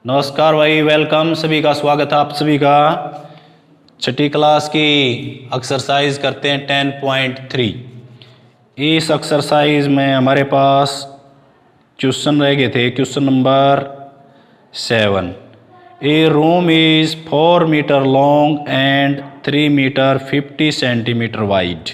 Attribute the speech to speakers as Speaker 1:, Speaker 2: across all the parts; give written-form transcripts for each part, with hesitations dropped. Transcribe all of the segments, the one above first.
Speaker 1: नमस्कार भाई, वेलकम। सभी का स्वागत है आप सभी का। छठी क्लास की एक्सरसाइज करते हैं 10.3। इस एक्सरसाइज में हमारे पास क्वेश्चन रह गए थे। Question number 7। A room is 4 metre long and 3 metre 50 centimetre wide.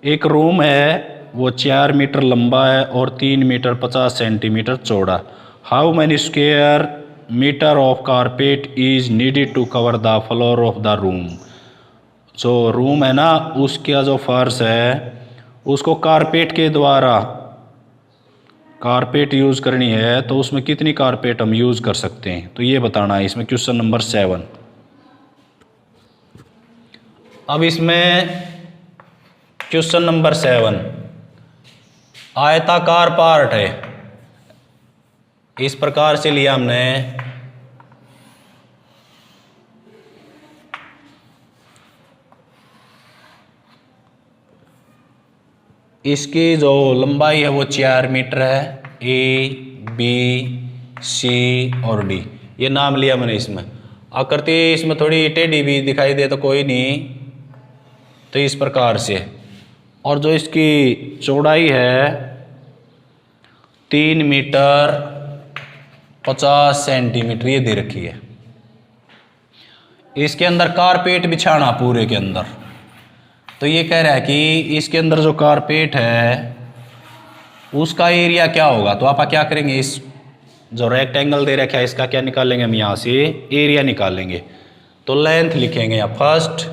Speaker 1: एक रूम है, वो 4 मीटर लंबा है और 3 मीटर 50 सेंटीमीटर चौड़ा। How many square metre of carpet is needed to cover the floor of the room. जो रूम है ना, उसका जो फर्श है उसको कारपेट के द्वारा कारपेट यूज़ करनी है, तो उसमें कितनी कारपेट हम यूज़ कर सकते हैं, तो ये बताना है इसमें क्वेश्चन नंबर 7। अब इसमें क्वेश्चन नंबर 7 आयताकार पार्ट है। इस प्रकार से लिया हमने। इसकी जो लंबाई है वो 4 मीटर है। ए, बी, सी और डी, ये नाम लिया मैंने। इसमें आकृति इसमें थोड़ी टेढ़ी भी दिखाई दे तो कोई नहीं, तो इस प्रकार से। और जो इसकी चौड़ाई है 3 मीटर 50 सेंटीमीटर, ये दे रखी है। इसके अंदर कारपेट बिछाना पूरे के अंदर, तो ये कह रहा है कि इसके अंदर जो कारपेट है उसका एरिया क्या होगा। तो आप क्या करेंगे, इस जो रेक्टेंगल दे रखा है इसका क्या निकालेंगे हम, यहाँ से एरिया निकालेंगे। तो लेंथ लिखेंगे यहाँ, first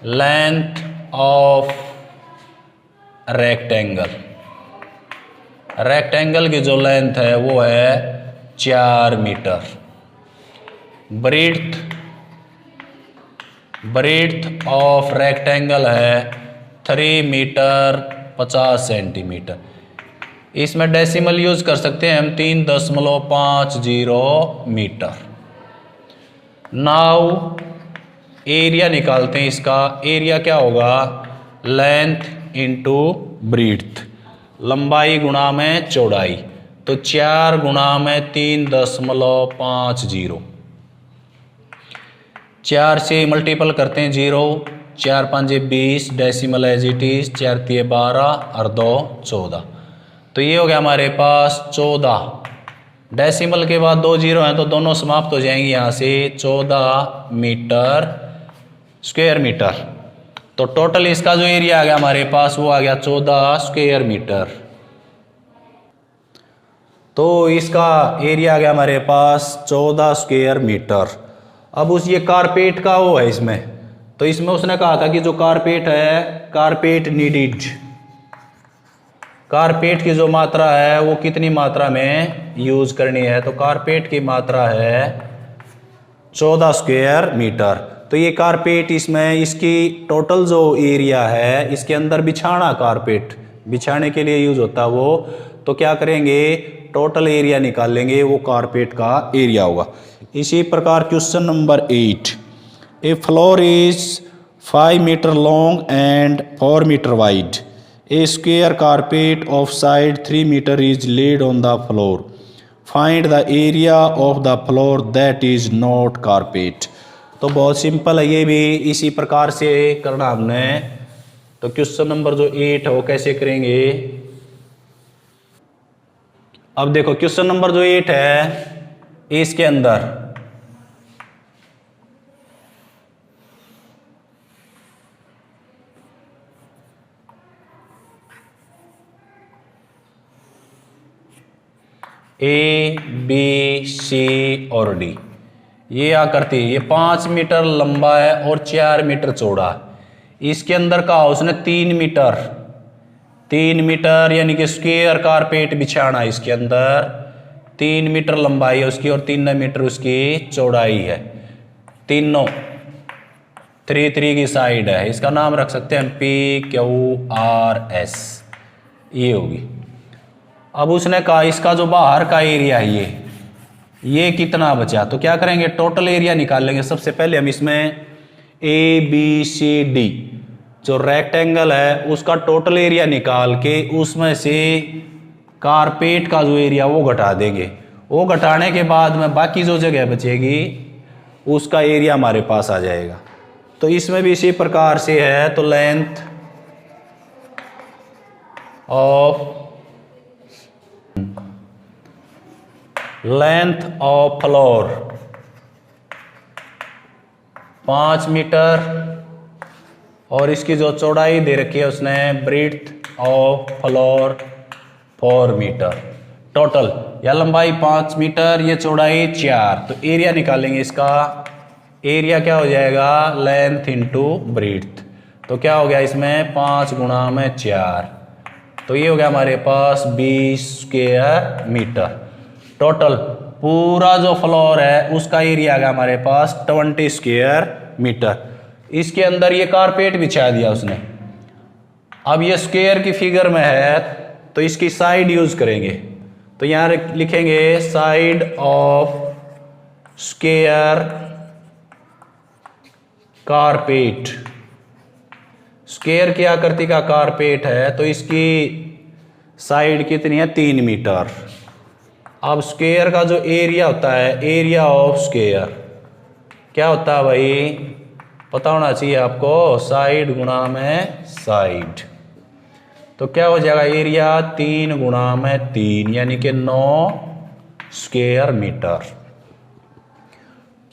Speaker 1: length of rectangle. Rectangle की जो लेंथ है वो है 4 मीटर। ब्रेड्थ ऑफ रेक्टेंगल है 3 मीटर 50 सेंटीमीटर। इसमें डेसिमल यूज कर सकते हैं हम, 3.50 मीटर। नाउ एरिया निकालते हैं इसका। एरिया क्या होगा, लेंथ इंटू ब्रेड्थ, लंबाई गुणा में चौड़ाई। तो 4 गुणा में 3.50, 4 से मल्टीपल करते हैं 0, 4 5 20, डेसिमल एज इट इज, 4 3 12 और 2 14। तो ये हो गया हमारे पास 14। डेसिमल के बाद 2 0 हैं तो दोनों समाप्त हो जाएंगे यहाँ से। 14 मीटर स्क्वायर मीटर। तो टोटल इसका जो एरिया आ गया हमारे पास वो आ गया 14 स्क्वायर मीटर। तो इसका एरिया आ गया हमारे पास 14 स्क्वायर मीटर। अब उस ये कारपेट का वो है इसमें, तो इसमें उसने कहा था कि जो कारपेट है, कारपेट नीडेड, कारपेट की जो मात्रा है वो कितनी मात्रा में यूज करनी है। तो कारपेट की मात्रा है 14 स्क्वायर मीटर। तो ये कारपेट इसमें इसकी टोटल जो एरिया है इसके अंदर बिछाना, कारपेट बिछाने के लिए यूज होता है वो। तो क्या करेंगे, टोटल एरिया निकाल लेंगे, वो कारपेट का एरिया होगा। इसी प्रकार question number 8। A floor is 5 metre long and 4 metre wide. A square carpet of side 3 metre is laid on the floor. Find the area of the floor that is not carpet. तो बहुत simple है, ये भी इसी प्रकार से करना हमने। तो क्वेश्चन नंबर जो 8 है वो कैसे करेंगे। अब देखो क्वेश्चन नंबर जो 8 है, इसके अंदर ए बी सी और डी, ये आकृति ये 5 मीटर लंबा है और 4 मीटर चौड़ा है। इसके अंदर का उसने 3 मीटर यानी कि स्क्वायर कारपेट बिछाना। इसके अंदर 3 मीटर लंबाई है उसकी और 3 मीटर उसकी चौड़ाई है। तीनों 3 की साइड है। इसका नाम रख सकते हैं PQRS, ये होगी। अब उसने कहा इसका जो बाहर का एरिया है ये कितना बचा। तो क्या करेंगे, टोटल एरिया निकाल लेंगे। सबसे पहले हम इसमें ABCD जो रेक्टेंगल है उसका टोटल एरिया निकाल के उसमें से कारपेट का जो एरिया वो घटा देंगे। वो घटाने के बाद में बाकी जो जगह बचेगी उसका एरिया हमारे पास आ जाएगा। तो इसमें भी इसी प्रकार से है। तो लेंथ ऑफ फ्लोर 5 मीटर और इसकी जो चौड़ाई दे रखी है उसने breadth of floor 4 metre. Total या लंबाई 5 मीटर, ये चौड़ाई 4। तो एरिया निकालेंगे इसका। एरिया क्या हो जाएगा? Length into breadth. तो क्या हो गया इसमें 5 गुणा में 4, तो ये हो गया हमारे पास 20 स्क्वायर मीटर। टोटल पूरा जो फ्लोर है उसका एरिया आ गया हमारे पास 20 स्क्वायर मीटर। इसके अंदर ये कारपेट बिछा दिया उसने। अब ये स्क्वायर की फिगर में है तो इसकी साइड यूज करेंगे। तो यहां लिखेंगे side of square carpet. Square की आकृति का कारपेट है तो इसकी साइड कितनी है? 3 मीटर। अब स्क्वायर का जो एरिया होता है, एरिया ऑफ स्क्वायर क्या होता है भाई? पता होना चाहिए आपको, साइड गुणा में साइड। तो क्या हो जाएगा एरिया? 3 गुणा में 3 यानी कि 9 स्क्वायर मीटर।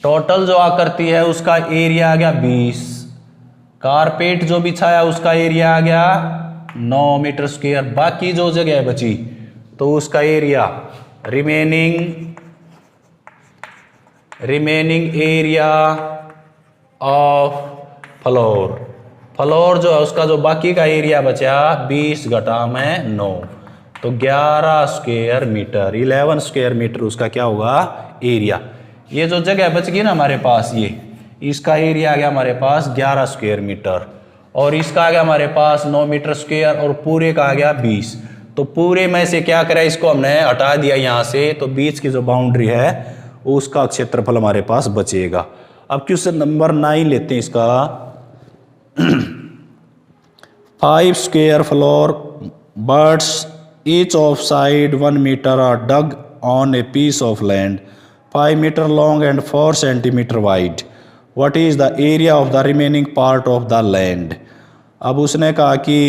Speaker 1: टोटल जो आकृति है उसका एरिया आ गया 20। कारपेट जो बिछाया उसका एरिया आ गया 9 मीटर स्क्वायर। बाकी जो जगह बची तो उसका area remaining area of floor. Floor जो है उसका जो बाकी का एरिया बचा 20 घटा में 9, तो 11 स्क्वायर मीटर। 11 स्क्वायर मीटर उसका क्या होगा? एरिया। ये जो जगह बच गई ना हमारे पास, ये इसका एरिया आ गया हमारे पास 11 स्क्वायर मीटर और इसका आ गया हमारे पास 9 मीटर स्क्वायर और पूरे का आ गया 20। तो पूरे में से क्या करें, इसको हमने हटा दिया यहाँ से, तो बीच की जो बाउंड्री है उसका क्षेत्रफल हमारे पास बचेगा। अब क्वेश्चन नंबर 9 लेते हैं इसका। 5 square floor birds each of side 1 meter are dug on a piece of land 5 meter long and 4 centimeter wide. What is the area of the remaining part of the land? अब उसने कहा कि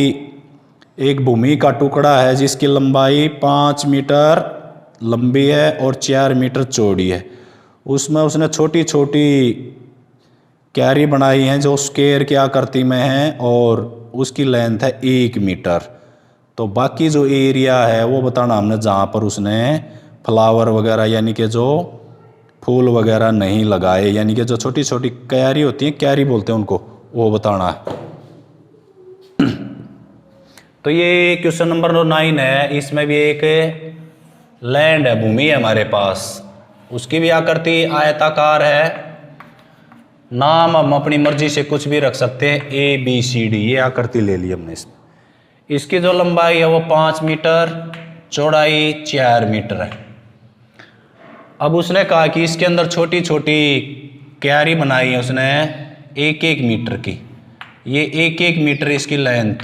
Speaker 1: एक भूमि का टुकड़ा है जिसकी लंबाई 5 मीटर लंबी है और 4 मीटर चौड़ी है। उसमें उसने छोटी छोटी क्यारी बनाई हैं जो स्क्वायर की आकृति में है और उसकी लेंथ है 1 मीटर। तो बाकी जो एरिया है वो बताना हमने, जहाँ पर उसने फ्लावर वगैरह यानी कि जो फूल वगैरह नहीं लगाए, यानी कि जो छोटी छोटी क्यारी होती हैं, क्यारी बोलते हैं उनको, वो बताना है। तो ये क्वेश्चन नंबर 9 है। इसमें भी एक लैंड है, भूमि है हमारे पास, उसकी भी आकृति आयताकार है। नाम हम अपनी मर्जी से कुछ भी रख सकते हैं, ABCD, ये आकृति ले ली हमने। इसकी जो लंबाई है वो 5 मीटर, चौड़ाई 4 मीटर है। अब उसने कहा कि इसके अंदर छोटी छोटी क्यारी बनाई है उसने 1-1 मीटर की। ये 1-1 मीटर इसकी लेंथ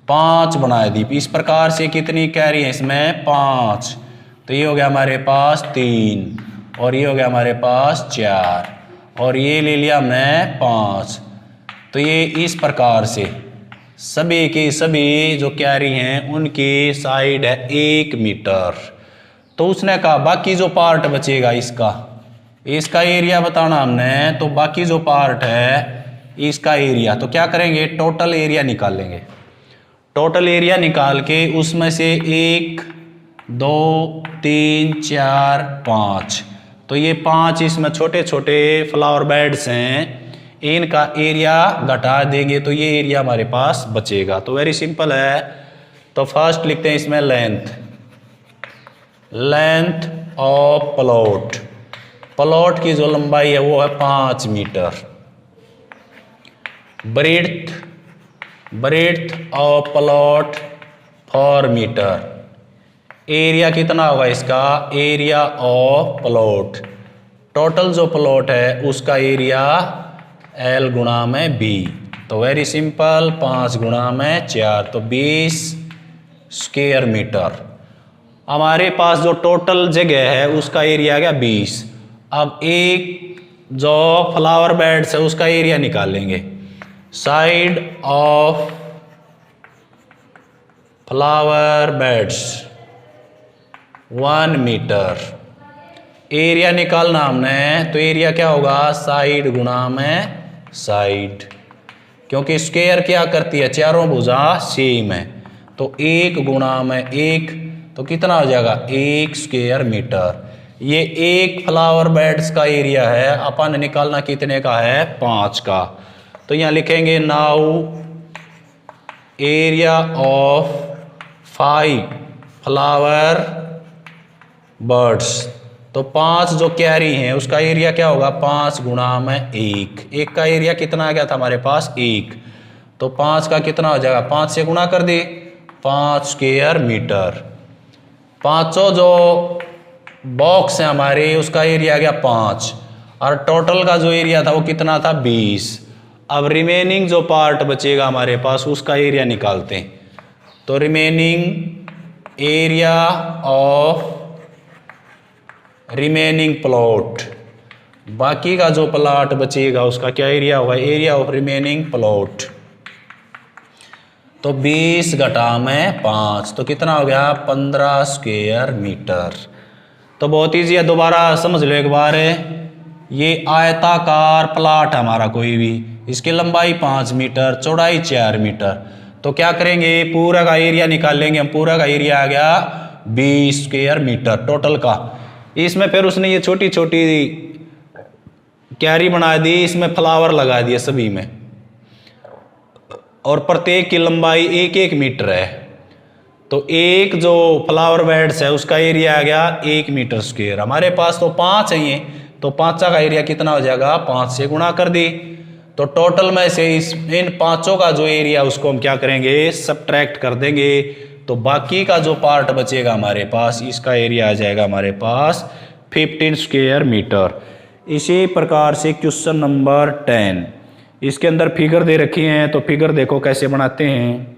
Speaker 1: 5 बना दी। इस प्रकार से कितनी क्यारी है इसमें? 5। तो ये हो गया हमारे पास 3 और ये हो गया हमारे पास 4 और ये ले लिया हमने 5। तो ये इस प्रकार से सभी की सभी जो क्यारी हैं उनकी साइड है 1 मीटर। तो उसने कहा बाकी जो पार्ट बचेगा इसका एरिया बताना हमने। तो बाकी जो पार्ट है इसका एरिया, तो क्या करेंगे, टोटल एरिया निकालेंगे। टोटल एरिया निकाल के उसमें से 1 2 3 4 5, तो ये 5 इसमें छोटे छोटे फ्लावर बेड्स हैं, इनका एरिया घटा देंगे तो ये एरिया हमारे पास बचेगा। तो वेरी सिंपल है। तो फर्स्ट लिखते हैं इसमें लेंथ ऑफ प्लॉट। प्लॉट की जो लंबाई है वो है 5 metre. Breadth of plot 4 metre. Area कितना होगा इसका? एरिया ऑफ प्लॉट, टोटल जो प्लॉट है उसका एरिया L गुणा में B। तो वेरी सिंपल, 5 गुणा में 4 तो 20 स्क्वायर मीटर। हमारे पास जो टोटल जगह है उसका एरिया आ गया 20। अब एक जो फ्लावर बेड्स है उसका एरिया निकालेंगे। Side of flower beds 1 metre. Area निकालना हमने, तो एरिया क्या होगा, साइड गुणा में साइड, क्योंकि स्क्वायर क्या करती है, चारों भुजा सेम है। तो 1 गुणा में 1, तो कितना हो जाएगा 1 स्क्वायर मीटर। ये एक फ्लावर बेड्स का एरिया है, अपन निकालना कितने का है, 5 का। तो यहाँ लिखेंगे now area of 5 flower birds. तो 5 जो कैरी हैं उसका एरिया क्या होगा, 5 गुणा में 1। 1 का एरिया कितना आ गया था हमारे पास 1, तो 5 का कितना हो जाएगा, 5 से गुणा कर दे, 5 स्क्वायर मीटर। पांचों जो बॉक्स है हमारे उसका एरिया आ गया 5, और टोटल का जो एरिया था वो कितना था 20। अब रिमेनिंग जो पार्ट बचेगा हमारे पास उसका एरिया निकालते हैं। तो remaining area of remaining plot, बाकी का जो प्लॉट बचेगा उसका क्या एरिया होगा, एरिया ऑफ रिमेनिंग प्लॉट। तो 20 घटा में 5, तो कितना हो गया 15 स्क्वायर मीटर। तो बहुत ईजी है, दोबारा समझ लो एक बार। ये आयताकार प्लॉट हमारा कोई भी, इसकी लंबाई 5 मीटर, चौड़ाई 4 मीटर। तो क्या करेंगे, पूरा का एरिया निकाल लेंगे हम। पूरा का एरिया आ गया 20 स्क्वायर मीटर टोटल का। इसमें फिर उसने ये छोटी छोटी क्यारी बना दी, इसमें फ्लावर लगा दिए सभी में, और प्रत्येक की लंबाई 1-1 मीटर है। तो एक जो फ्लावर बेड्स है उसका एरिया आ गया 1 मीटर स्क्वायर। हमारे पास तो 5 है ये, तो 5 का एरिया कितना हो जाएगा, 5 से गुणा कर दी। तो टोटल में से इन 5 का जो एरिया उसको हम क्या करेंगे, सबट्रैक्ट कर देंगे। तो बाकी का जो पार्ट बचेगा हमारे पास, इसका एरिया आ जाएगा हमारे पास 15 स्क्वायर मीटर। इसी प्रकार से क्वेश्चन नंबर 10, इसके अंदर फिगर दे रखी हैं, तो फिगर देखो कैसे बनाते हैं।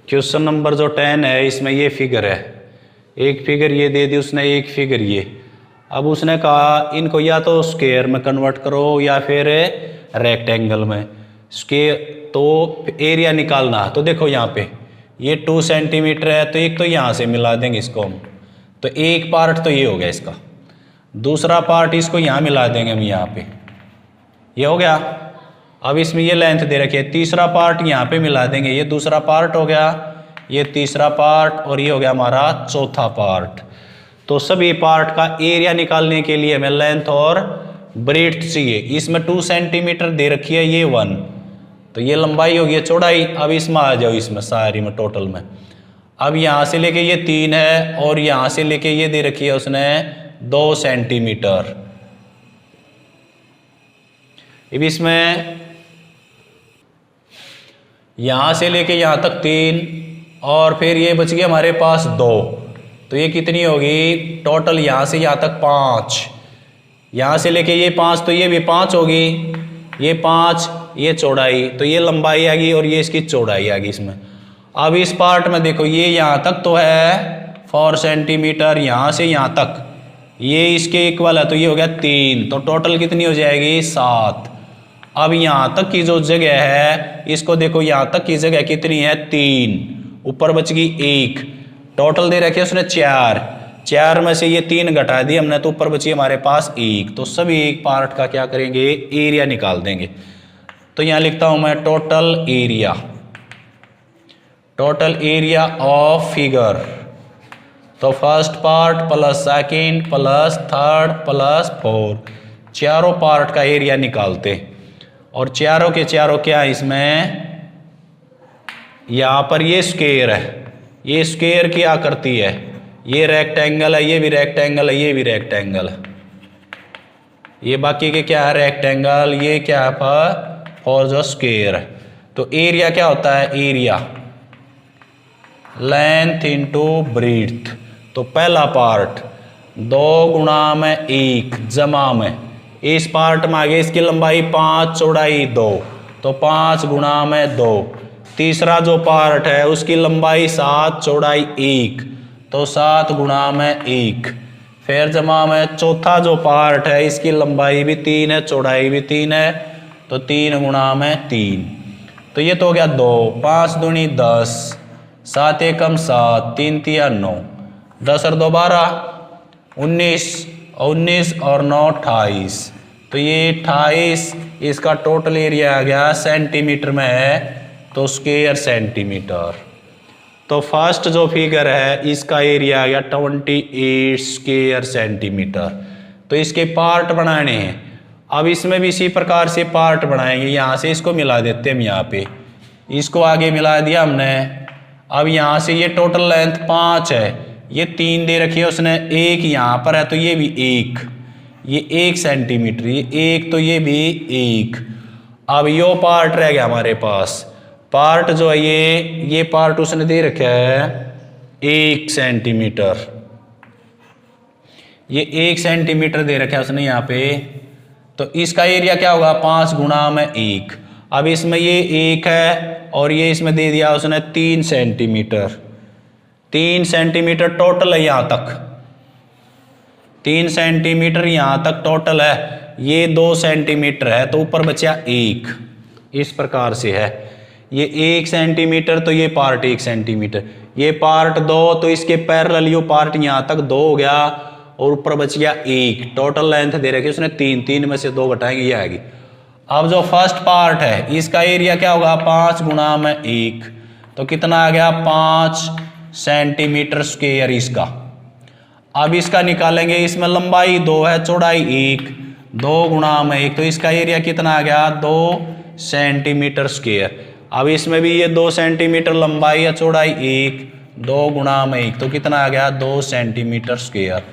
Speaker 1: क्वेश्चन नंबर जो 10 है इसमें ये फिगर है, एक फिगर ये दे दी उसने, एक फिगर ये। अब उसने कहा इनको या तो स्क्वायर में कन्वर्ट करो या फिर रेक्टेंगल में। स्क्वायर तो एरिया निकालना, तो देखो यहाँ पे ये 2 सेंटीमीटर है, तो एक तो यहाँ से मिला देंगे इसको हम। तो एक पार्ट तो ये हो गया इसका, दूसरा पार्ट इसको यहाँ मिला देंगे हम, यहाँ पे ये हो गया। अब इसमें ये लेंथ दे रखी है, तीसरा पार्ट यहाँ पे मिला देंगे, ये दूसरा पार्ट हो गया, ये तीसरा पार्ट, और ये हो गया हमारा चौथा पार्ट। तो सभी पार्ट का एरिया निकालने के लिए हमें लेंथ और ब्रेड्थ चाहिए। इसमें 2 सेंटीमीटर दे रखी है, ये 1, तो ये लंबाई होगी, ये चौड़ाई। अब इसमें आ जाओ, इसमें सारी में टोटल में। अब यहाँ से लेके ये 3 है, और यहाँ से लेके ये दे रखी है उसने 2 सेंटीमीटर। अब इसमें यहाँ से लेके यहाँ तक 3, और फिर ये बच गया हमारे पास 2, तो ये कितनी होगी टोटल, यहाँ से यहाँ तक 5, यहाँ से लेके ये 5, तो ये भी 5 होगी, ये 5, ये चौड़ाई, तो ये लंबाई आ गई और ये इसकी चौड़ाई आ गई इसमें। अब इस पार्ट में देखो, ये यहाँ तक तो है 4 सेंटीमीटर, यहाँ से यहाँ तक ये इसके इक्वल है, तो ये हो गया 3, तो टोटल कितनी हो जाएगी 7। अब यहाँ तक की जो जगह है, इसको देखो, यहाँ तक की जगह कितनी है 3, ऊपर बच गई 1, टोटल दे रखे उसने 4 में से ये 3 घटा दी हमने, तो ऊपर बची हमारे पास 1। तो सभी एक पार्ट का क्या करेंगे, एरिया निकाल देंगे। तो यहाँ लिखता हूं मैं टोटल एरिया ऑफ फिगर। तो first part plus second plus third plus fourth, चारों पार्ट का एरिया निकालते। और चारों के चारों क्या है इसमें, यहाँ पर ये स्क्वायर है, ये स्क्वायर क्या करती है, ये रेक्टेंगल है, ये भी रेक्टेंगल है, ये भी रेक्टेंगल है, ये बाकी के क्या है रेक्टेंगल, ये क्या है फॉर जो स्क्वायर है। तो एरिया क्या होता है, एरिया लेंथ इंटू ब्रीथ। तो पहला पार्ट 2 गुणा में 1 जमा में, इस पार्ट में आगे इसकी लंबाई 5 चौड़ाई 2, तो 5 गुणा में 2, तीसरा जो पार्ट है उसकी लंबाई 7 चौड़ाई 1, तो 7 गुणा में 1। फिर जमा में चौथा जो पार्ट है इसकी लंबाई भी 3 है चौड़ाई भी 3 है, तो 3 गुणा में 3, तो ये तो हो गया 2, 5 दूनी 10, 7 एकम 7, 3 तिया 9, 10 और 2 12, 19, 19 और 9 28, तो ये 28 इसका टोटल एरिया आ गया सेंटीमीटर में है, तो स्क्वायर सेंटीमीटर। तो फर्स्ट जो फिगर है इसका एरिया आ गया 28 स्क्वायर सेंटीमीटर। तो इसके पार्ट बनाने हैं। अब इसमें भी इसी प्रकार से पार्ट बनाएंगे। यहाँ से इसको मिला देते हैं हम, यहाँ पे इसको आगे मिला दिया हमने। अब यहाँ से ये टोटल लेंथ 5 है, ये 3 दे रखी है उसने, 1 यहाँ पर है तो ये भी 1, ये 1 सेंटीमीटर, ये 1 तो ये भी 1। अब यो पार्ट रह गया हमारे पास। पार्ट जो है ये पार्ट उसने दे रखा है 1 सेंटीमीटर, ये 1 सेंटीमीटर दे रखा है उसने यहाँ पे। तो इसका एरिया क्या होगा 5 गुणा में 1। अब इसमें ये 1 है और ये इसमें दे दिया उसने 3 सेंटीमीटर, 3 सेंटीमीटर टोटल है यहाँ तक, 3 सेंटीमीटर यहाँ तक टोटल है। ये 2 सेंटीमीटर है तो ऊपर बचा 1, इस प्रकार से है। ये 1 सेंटीमीटर तो ये पार्ट 1 सेंटीमीटर, ये पार्ट 2 तो इसके पैरेलल यो पार्ट यहाँ तक 2 हो गया और ऊपर बच गया 1। टोटल लेंथ दे रखी उसने 3, 3 में से 2 घटाएंगे ये आएगी। अब जो फर्स्ट पार्ट है इसका एरिया क्या होगा 5 गुणा में 1, तो कितना आ गया 5 सेंटीमीटर स्क्वायर इसका। अब इसका निकालेंगे, इसमें लंबाई 2 है चौड़ाई 1, 2 गुणा में 1, तो इसका एरिया कितना आ गया 2 सेंटीमीटर स्क्वायर। अब इसमें भी ये 2 सेंटीमीटर लंबाई है चौड़ाई 1, 2 गुणा में 1, तो कितना आ गया 2 सेंटीमीटर स्क्वायर।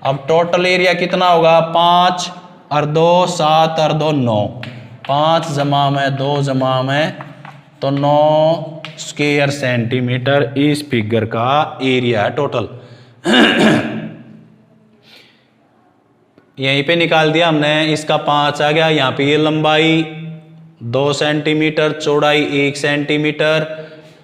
Speaker 1: अब टोटल एरिया कितना होगा 5 और 2 7 और 2 9, 5 जमा में 2 जमा में तो 9 स्क्वायर सेंटीमीटर इस फिगर का एरिया है टोटल। यहीं पे निकाल दिया हमने, इसका 5 आ गया। यहाँ पे ये लंबाई 2 सेंटीमीटर चौड़ाई 1 सेंटीमीटर,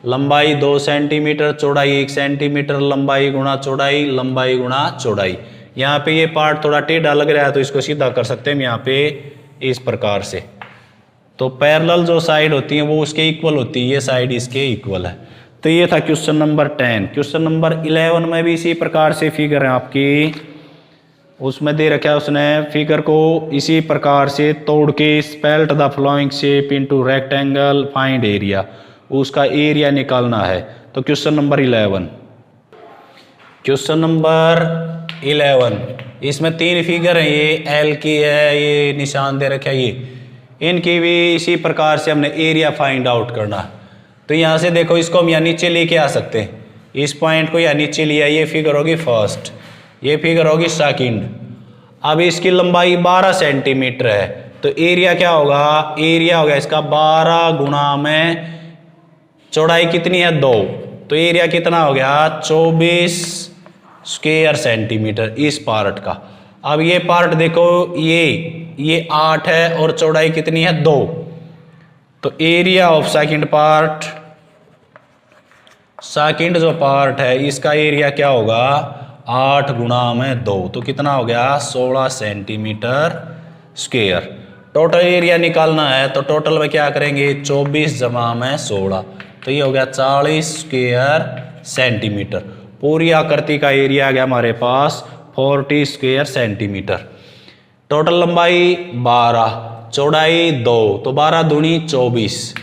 Speaker 1: लंबाई 2 सेंटीमीटर चौड़ाई 1 सेंटीमीटर, लंबाई गुणा चौड़ाई, लंबाई गुणा चौड़ाई। यहाँ पे ये पार्ट थोड़ा टेढ़ा लग रहा है तो इसको सीधा कर सकते हैं हम यहाँ पे इस प्रकार से। तो पैरेलल जो साइड होती है वो उसके इक्वल होती है, ये साइड इसके इक्वल है। तो ये था क्वेश्चन नंबर 10। क्वेश्चन नंबर 11 में भी इसी प्रकार से फिगर है आपकी, उसमें दे रखा है उसने फिगर को इसी प्रकार से तोड़ के spelt the flowing shape into rectangle find area, उसका एरिया निकालना है। तो क्वेश्चन नंबर 11, क्वेश्चन नंबर 11 इसमें 3 फिगर है, ये एल की है, ये निशान दे रखा है, ये इनकी भी इसी प्रकार से हमने एरिया फाइंड आउट करना। तो यहाँ से देखो इसको हम यहाँ नीचे लेके आ सकते हैं, इस पॉइंट को यहाँ नीचे लिया, ये फिगर होगी फर्स्ट, ये फिगर होगी सेकंड। अब इसकी लंबाई 12 सेंटीमीटर है तो एरिया क्या होगा, एरिया होगा इसका 12 गुणा में चौड़ाई कितनी है 2, तो एरिया कितना हो गया 24 स्क्वायर सेंटीमीटर इस पार्ट का। अब ये पार्ट देखो ये 8 है और चौड़ाई कितनी है 2, तो area of second part, second जो पार्ट है इसका एरिया क्या होगा 8 गुणा में 2, तो कितना हो गया 16 सेंटीमीटर स्क्वायर। टोटल एरिया निकालना है तो टोटल में क्या करेंगे 24 जमा में 16, तो ये हो गया 40 स्क्वायर सेंटीमीटर। पूरी आकृति का एरिया आ गया हमारे पास 40 स्क्वायर सेंटीमीटर। टोटल लंबाई 12 चौड़ाई 2, तो 12 दूनी 24,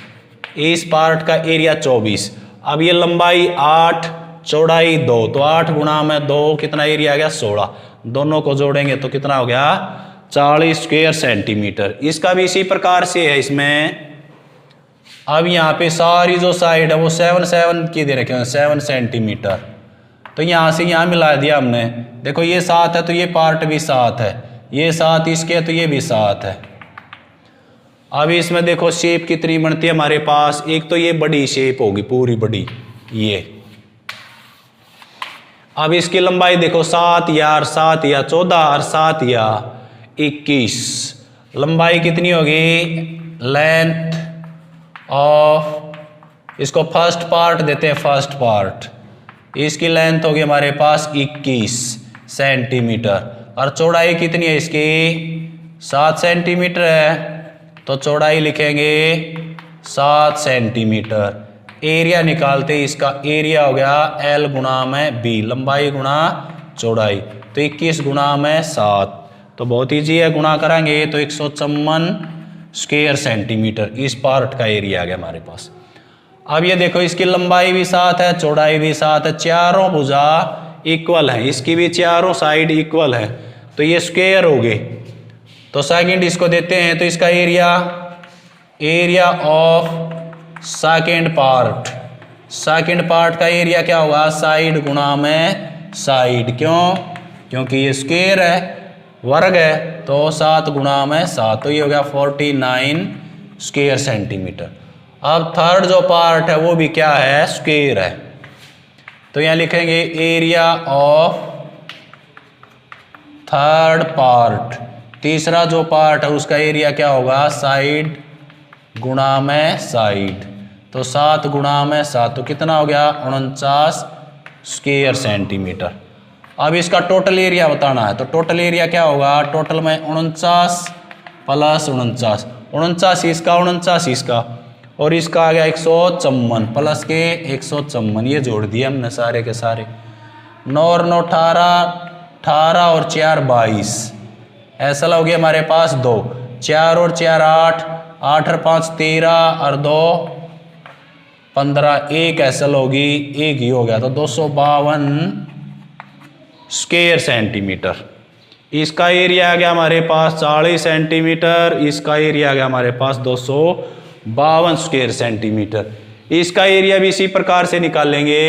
Speaker 1: इस पार्ट का एरिया 24। अब ये लंबाई 8 चौड़ाई 2, तो 8 गुणा में 2 कितना एरिया आ गया 16, दोनों को जोड़ेंगे तो कितना हो गया 40 स्क्वायर सेंटीमीटर। इसका भी इसी प्रकार से है इसमें। अब यहाँ पे सारी जो साइड है वो 7 की दे रखे हैं 7 सेंटीमीटर, तो यहाँ से यहाँ मिला दिया हमने। देखो ये 7 है तो ये पार्ट भी 7 है, ये 7 इसके है तो ये भी 7 है। अब इसमें देखो शेप कितनी बनती है हमारे पास, एक तो ये बड़ी शेप होगी पूरी बड़ी ये। अब इसकी लंबाई देखो 7 या 14 और 7 या 21, लंबाई कितनी होगी लेंथ ऑफ इसको फर्स्ट पार्ट देते हैं। फर्स्ट पार्ट, इसकी लेंथ होगी हमारे पास 21 सेंटीमीटर और चौड़ाई कितनी है इसकी 7 सेंटीमीटर है, तो चौड़ाई लिखेंगे 7 सेंटीमीटर। एरिया निकालते हैं, इसका एरिया हो गया L गुणा में B, लंबाई गुणा चौड़ाई, तो 21 गुणा में 7, तो बहुत ईजी है, गुणा करेंगे तो 154 स्क्वायर सेंटीमीटर इस पार्ट का एरिया आ गया हमारे पास। अब ये देखो इसकी लंबाई भी 7 है, चौड़ाई भी 7 है, चारों भुजा इक्वल है, इसकी भी चारों साइड इक्वल है, तो ये स्क्वायर हो गए। तो सेकंड इसको देते हैं, तो इसका एरिया ऑफ सेकंड पार्ट का एरिया क्या होगा साइड गुणा में साइड, क्योंकि ये स्क्वायर है, वर्ग है, तो 7 गुणा में 7, तो ये हो गया 49 स्क्वायर सेंटीमीटर। अब थर्ड जो पार्ट है वो भी क्या है स्क्वायर है, तो यहाँ लिखेंगे एरिया ऑफ थर्ड पार्ट, तीसरा जो पार्ट है उसका एरिया क्या होगा साइड गुणा में साइड, तो 7 गुणा में 7, तो कितना हो गया 49 स्क्वायर सेंटीमीटर। अब इसका टोटल एरिया बताना है, तो टोटल एरिया क्या होगा, टोटल में 49 प्लस 49 इसका 49 इसका, और इसका आ गया 154 प्लस के 154, ये जोड़ दिए हमने सारे के सारे, 9 और 9 18 और 4 22, ऐसा हो गया हमारे पास 2, 4 और 4 8, 8 और 5 13 और 2 15, एक ऐसल होगी, एक ही हो गया, तो 252 स्क्वायर सेंटीमीटर। इसका एरिया आ गया हमारे पास 40 सेंटीमीटर, इसका एरिया आ गया हमारे पास 252 स्क्वायर सेंटीमीटर। इसका एरिया भी इसी प्रकार से निकालेंगे,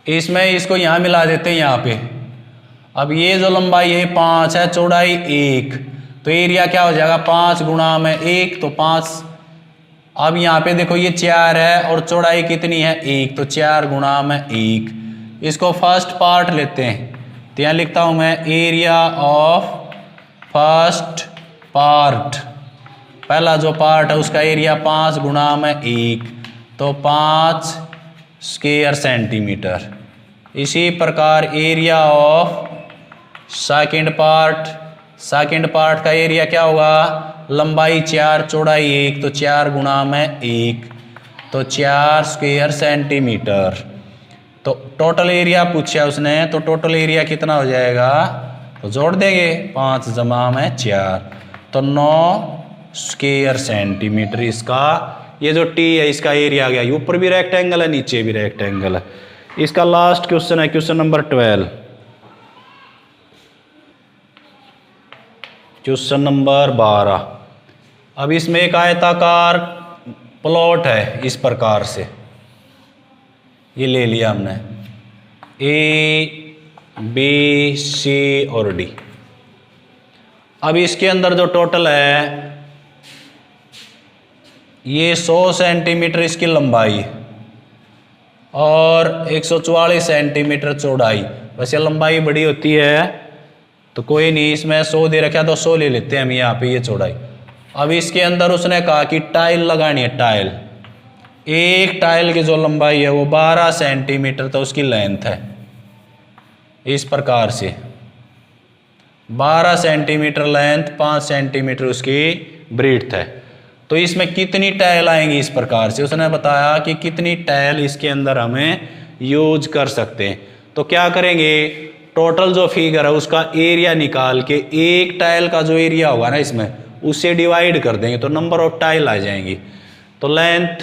Speaker 1: इसमें इसको यहां मिला देते हैं यहाँ पे। अब ये जो लंबाई है 5 है, चौड़ाई 1, तो एरिया क्या हो जाएगा 5 गुणा में 1, तो 5। अब यहाँ पे देखो ये 4 है और चौड़ाई कितनी है 1, तो 4 गुणा में 1। इसको फर्स्ट पार्ट लेते हैं, तो यहाँ लिखता हूं मैं एरिया ऑफ फर्स्ट पार्ट, पहला जो पार्ट है उसका एरिया 5 गुणा में 1, तो 5 स्क्वायर सेंटीमीटर। इसी प्रकार एरिया ऑफ सेकंड पार्ट का एरिया क्या होगा, लंबाई 4 चौड़ाई 1, तो 4 गुणा में 1, तो 4 स्क्वायर सेंटीमीटर। तो टोटल एरिया पूछा उसने, तो टोटल एरिया कितना हो जाएगा, तो जोड़ देंगे 5 जमा में 4, तो 9 स्क्वायर सेंटीमीटर इसका, ये जो टी है इसका एरिया आ गया। ऊपर भी रेक्टेंगल है, नीचे भी रेक्टेंगल है। इसका लास्ट क्वेश्चन है क्वेश्चन नंबर 12, क्वेश्चन नंबर 12। अब इसमें एक आयताकार प्लॉट है इस प्रकार से, ये ले लिया हमने A B C और D। अब इसके अंदर जो टोटल है ये 100 सेंटीमीटर इसकी लंबाई और 144 सेंटीमीटर चौड़ाई। वैसे लंबाई बड़ी होती है तो कोई नहीं, इसमें 100 दे रखा तो 100 ले लेते हैं हम यहाँ पे ये चौड़ाई। अब इसके अंदर उसने कहा कि टाइल लगानी है, टाइल, एक टाइल की जो लंबाई है वो 12 सेंटीमीटर तो उसकी लेंथ है, इस प्रकार से 12 सेंटीमीटर लेंथ, 5 सेंटीमीटर उसकी ब्रीड्थ है। तो इसमें कितनी टाइल आएंगी, इस प्रकार से उसने बताया कि कितनी टाइल इसके अंदर हमें यूज कर सकते हैं। तो क्या करेंगे, टोटल जो फिगर है उसका एरिया निकाल के एक टाइल का जो एरिया होगा ना इसमें उससे डिवाइड कर देंगे, तो नंबर ऑफ टाइल आ जाएंगी। तो लेंथ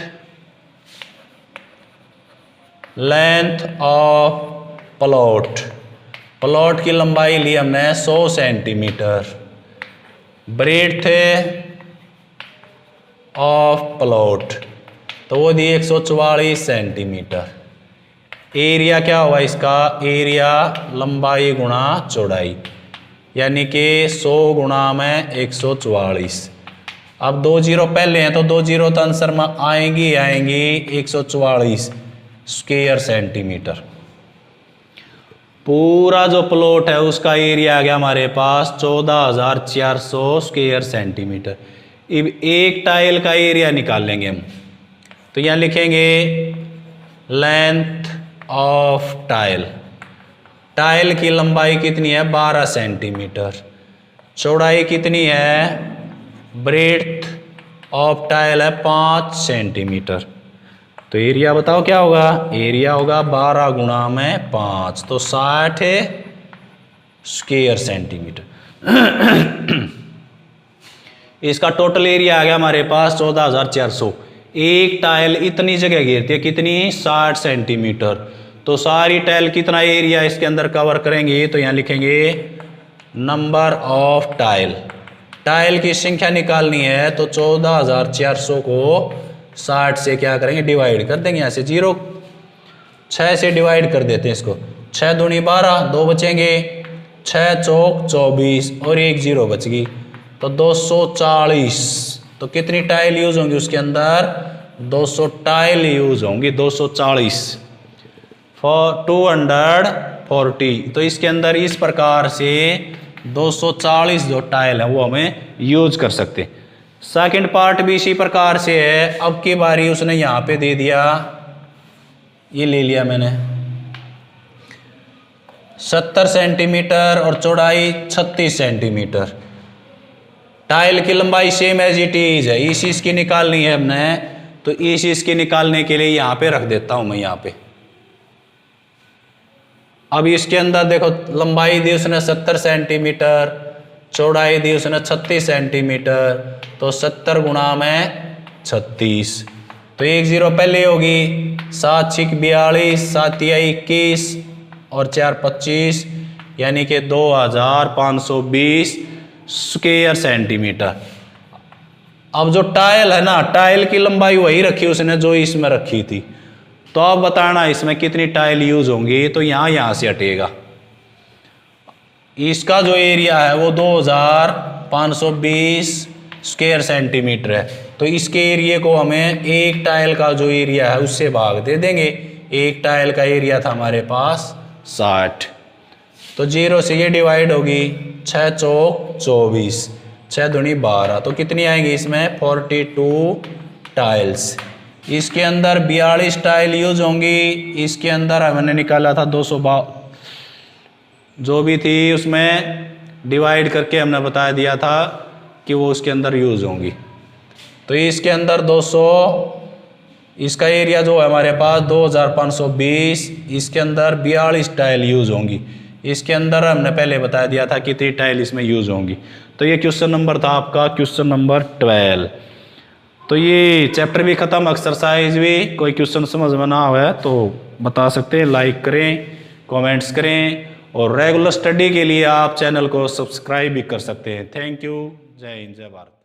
Speaker 1: ऑफ प्लॉट की लंबाई ली हमने 100 सेंटीमीटर, ब्रेड्थ ऑफ प्लॉट तो वो दी 144 सेंटीमीटर। एरिया क्या होगा इसका, एरिया लंबाई गुणा चौड़ाई, यानी कि 100 गुणा में 144। अब 2 जीरो पहले हैं तो 2 जीरो तो आंसर में आएंगी 144 स्क्वायर सेंटीमीटर। पूरा जो प्लॉट है उसका एरिया आ गया हमारे पास 14,400 स्क्वायर सेंटीमीटर। अब एक टाइल का एरिया निकाल लेंगे हम। तो यहाँ लिखेंगे लेंथ ऑफ टाइल। टाइल की लंबाई कितनी है 12 सेंटीमीटर। चौड़ाई कितनी है, ब्रेड्थ ऑफ टाइल है 5 सेंटीमीटर। तो एरिया बताओ क्या होगा, एरिया होगा 12 गुणा में 5 तो 60 स्क्वायर सेंटीमीटर। इसका टोटल एरिया आ गया हमारे पास 14,400। एक टाइल इतनी जगह घेरती है, कितनी 60 सेंटीमीटर। तो सारी टाइल कितना एरिया इसके अंदर कवर करेंगे, तो यहाँ लिखेंगे नंबर ऑफ टाइल। टाइल की संख्या निकालनी है तो 14,400 को 60 से क्या करेंगे डिवाइड कर देंगे, यहाँ से 0 6 से डिवाइड कर देते हैं इसको। 6 दूनी 12, 2 बचेंगे, 6 चौक 24 और 1 0 बच गई तो 240। तो कितनी टाइल यूज होंगी उसके अंदर, 200 टाइल यूज होंगी, 240 फॉर 240। तो इसके अंदर इस प्रकार से 240 जो टाइल है वो हमें यूज कर सकते हैं। सेकंड पार्ट भी इसी प्रकार से है। अब की बारी उसने यहाँ पे दे दिया, ये ले लिया मैंने 70 सेंटीमीटर और चौड़ाई 36 सेंटीमीटर। टाइल की लंबाई सेम एज इट इज है, इस चीज की निकालनी है हमने। तो इस चीज की निकालने के लिए यहाँ पे रख देता हूं मैं यहाँ पे। अब इसके अंदर देखो लंबाई दी उसने 70 सेंटीमीटर, चौड़ाई दी उसने 36 सेंटीमीटर, तो 70 गुणा में 36। तो 1 0 पहले होगी, 7 6 42, 7 21 और 4 25 यानी कि 2520 स्क्वायर सेंटीमीटर। अब जो टाइल है ना, टाइल की लंबाई वही रखी उसने जो इसमें रखी थी। तो अब बताना इसमें कितनी टाइल यूज होंगी, तो यहां से हटेगा। इसका जो एरिया है वो 2520 स्क्वायर सेंटीमीटर है। तो इसके एरिया को हमें एक टाइल का जो एरिया है उससे भाग दे देंगे। एक टाइल का एरिया था हमारे पास 60, तो 0 से ये डिवाइड होगी, 6 चौक 24, 6 दूनी 12, तो कितनी आएंगी इसमें 42 टाइल्स। इसके अंदर 42 टाइल यूज होंगी। इसके अंदर हमने निकाला था 200 जो भी थी उसमें डिवाइड करके हमने बता दिया था कि वो उसके अंदर यूज होंगी। तो इसके अंदर 200, इसका एरिया जो है हमारे पास 2520, इसके अंदर 42 टाइल यूज होंगी। इसके अंदर हमने पहले बता दिया था कितनी टाइल इसमें यूज होंगी। तो ये क्वेश्चन नंबर था आपका क्वेश्चन नंबर 12। तो ये चैप्टर भी खत्म, एक्सरसाइज भी। कोई क्वेश्चन समझ में ना आए तो बता सकते हैं, लाइक करें, कमेंट्स करें, और रेगुलर स्टडी के लिए आप चैनल को सब्सक्राइब भी कर सकते हैं। Thank you. जय हिंद, जय भारत।